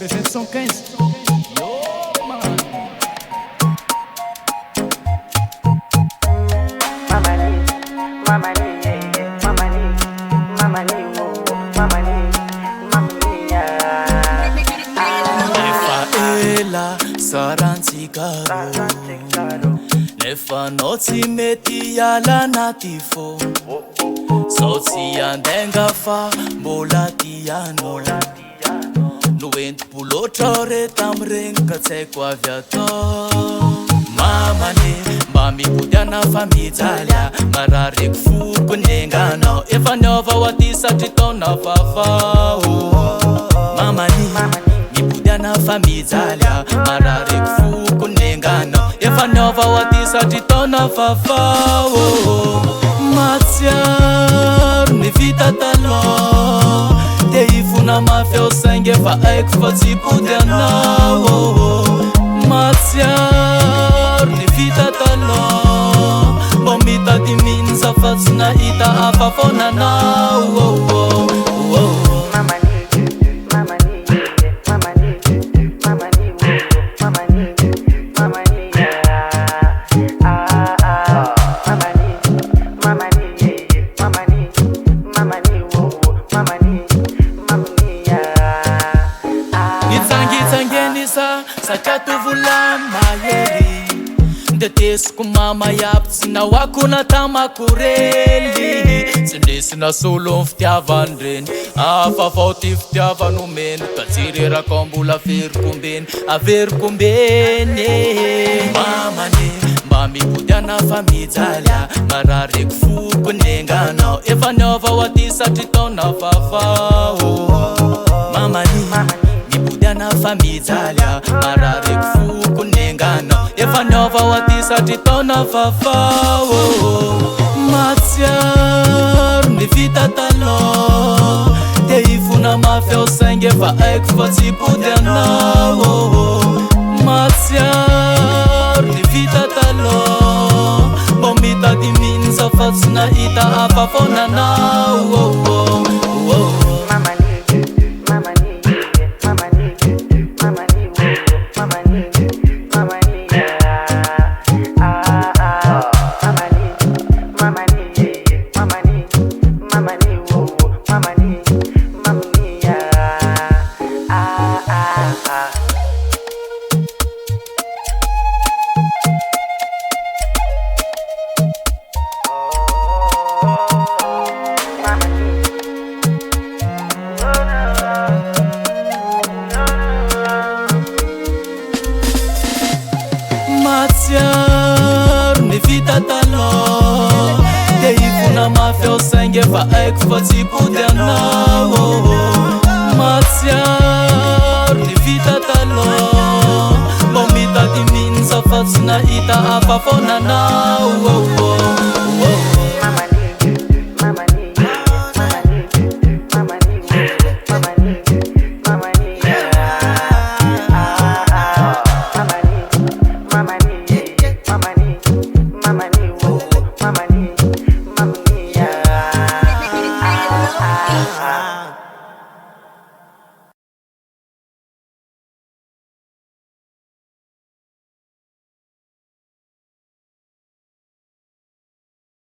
represente São 15. Yo, mano. Ela sarantikaro nefa no tsy mety hiala anaty fo sao tsy andenga fa mbola tiano no ento-po loatra re tamiregny ka tsy haiko avy atao mamane mba mipodiana fa mijalya marareko foko nenganao efa niova ho aty satry taona fafao mamani mipodiana fa mijalya marareko foko nenganao efa niova ho aty satry taona fafao matsiaro ny vita taloha te hifona mafy saingy efa haiko fa tsy podianao matsiaro ny vita taloha mba mitady minza fa tsy nahita hafa fonanao satria tovola mahery ndetesiko mama iaby tsy nahoako natamako rely tsy ndesina solo ny fitiavany afavao ty fitiavanomeny ka tsy reraka mbola averikombeny mamane mba mipodiana fa mijalya marareko foko nenganao efa niova ho aty satry taona fafao mamani mipodiana fa mijalya marareko foko nenganao efa niova ho aty satry taona fafao matsiaro ny vita taloha te hifona mafy saingy efa haiko fa tsy podianao matsiaro ny vita taloha mba mitady minza fa tsy nahita hafa fonanao matsiaro ny vita taloha te hifona mafy saingy efa haiko fa tsy podianao matsiaro ny vita taloha mba mitady minza fa tsy nahita hafa fonanao